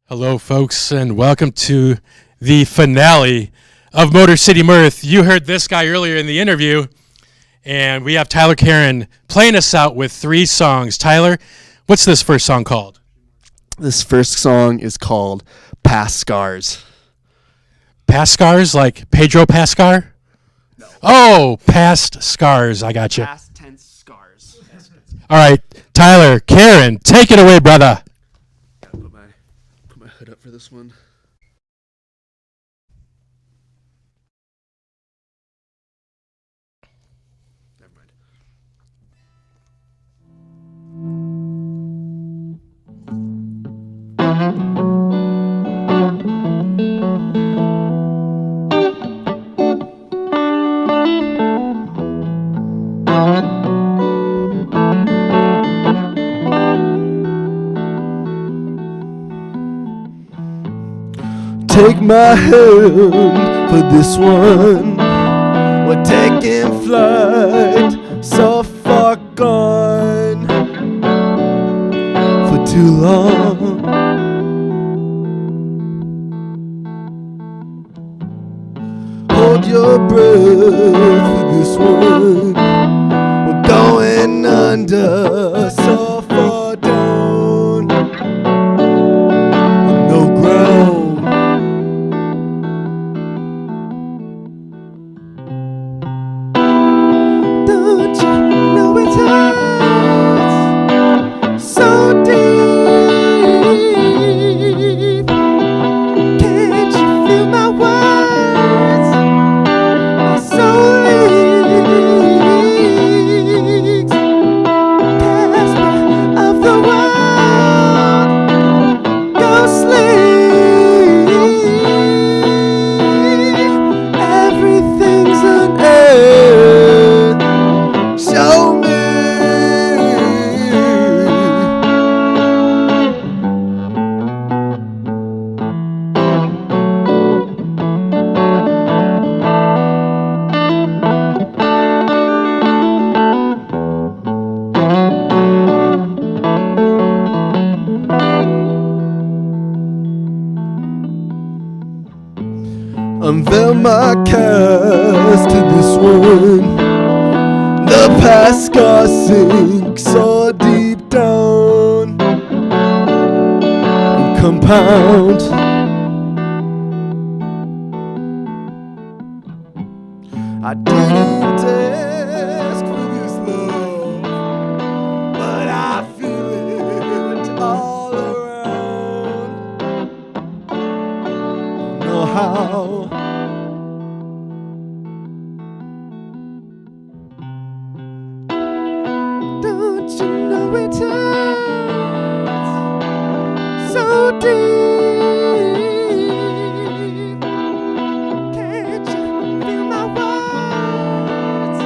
Hello, folks, and welcome to the finale of Motor City Mirth. You heard this guy earlier in the interview, and we have Tyler Carron playing us out with 3 songs. Tyler, what's this first song called? This first song is called Past Scars. Past Scars, like Pedro Pascal? No. Oh, Past Scars. I got you. Past tense scars. All right, Tyler Carron, take it away, brother. Gotta put my hood up for this one. Never mind. Take my hand for this one. We're taking flight, so far gone for too long. Hold your breath for this one. We're going under, so far down, with no ground. Don't you know it hurts so deep? Can't you feel my words? My soul leaks. Casper of the world, go sleep. Everything's on earth. Show me. Unveil my cast to this one. The past scars sink so deep down and compound. I didn't ask for this love, but I feel it all around. Don't know how. Don't you know it hurts so deep? Can't you feel my words?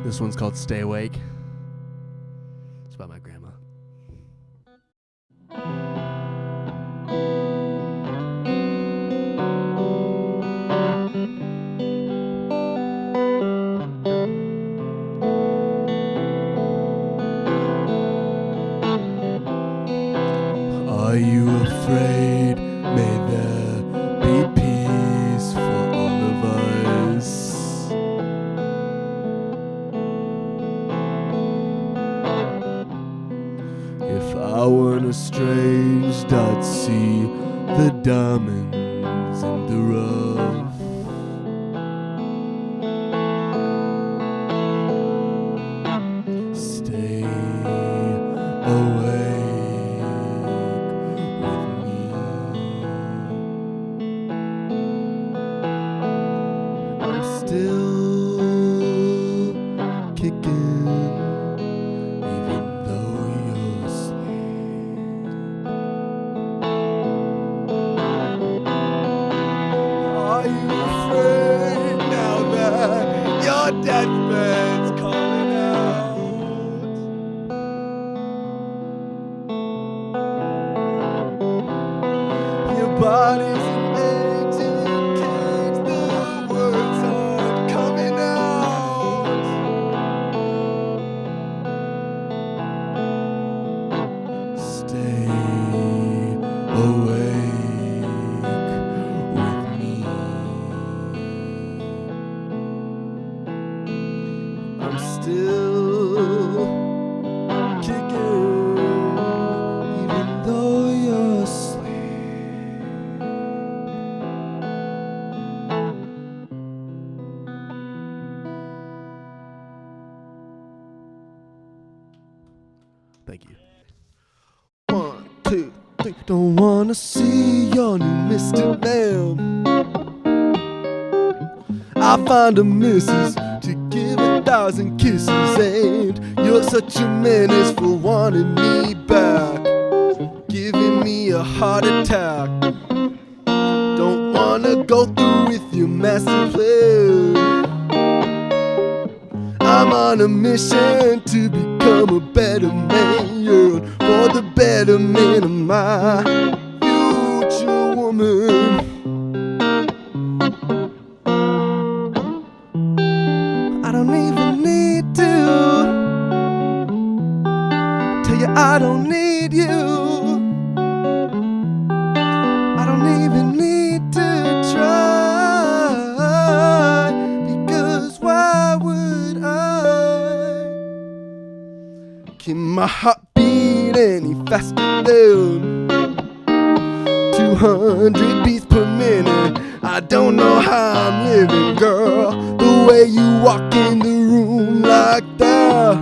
This one's called Stay Awake. It's about my grandma. Are you afraid? May there be peace for all of us. If I weren't estranged, I'd see the diamonds in the rough. Stay awake with me. I'm still kicking, even though you're asleep. Are you afraid now that your deathbed's calling out? Your body's an empty cage, the words aren't coming out. Stay awake with me. I'm still kicking, even though you're asleep. Thank you. 1, 2, 3. Don't wanna see your new Mr. Lamb. I find a missus to give 1,000 kisses, and you're such a menace for wanting me back, giving me a heart attack. Don't wanna go through with your master plan. I'm on a mission to become a better man, yeah, for the betterment of my future woman. I don't even need to tell you I don't need you. I don't even need to try, because why would I keep my heart beat any faster than 200 beats per minute? I don't know how I'm living, girl, the way you walk in the room like that.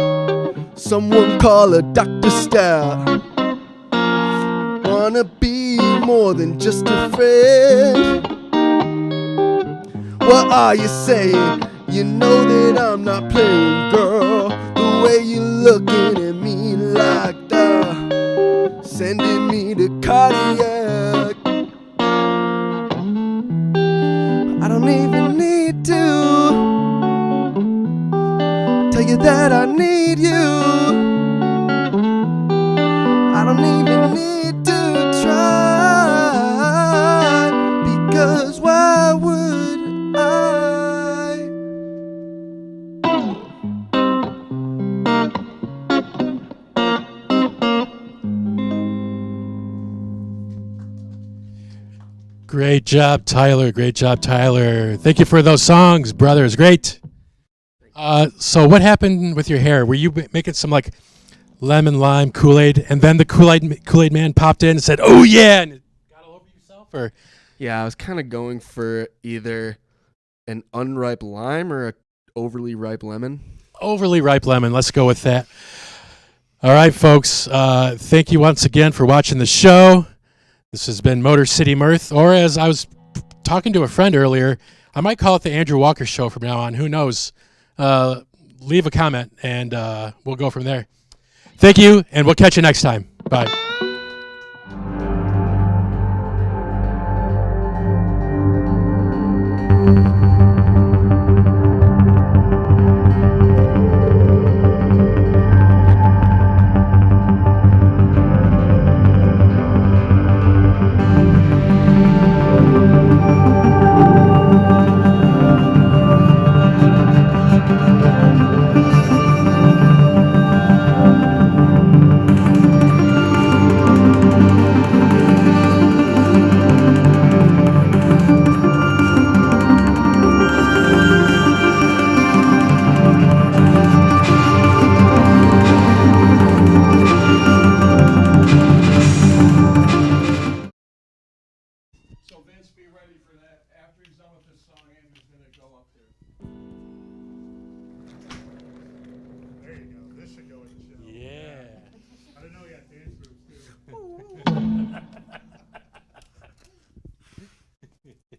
Someone call a Dr. Stout. Wanna be more than just a friend. What are you saying? You know that I'm not playing, girl, the way you looking at me like that, sending me to cardiac. I don't even need to tell you that I need you. I don't even need to try, because why would I? Great job, Tyler. Great job, Tyler. Thank you for those songs, brother. It's great. So what happened with your hair? Were you making some like lemon lime Kool-Aid, and then the Kool-Aid man popped in and said, "Oh yeah," and it got all over yourself? Or Yeah, I was kind of going for either an unripe lime or a overly ripe lemon. overly ripe lemon. Let's go with that. All right, folks. Thank you once again for watching the show. This has been Motor City Mirth, or as I was talking to a friend earlier, I might call it the Andrew Walker Show from now on. Who knows? Leave a comment, and we'll go from there. Thank you, and we'll catch you next time. Bye.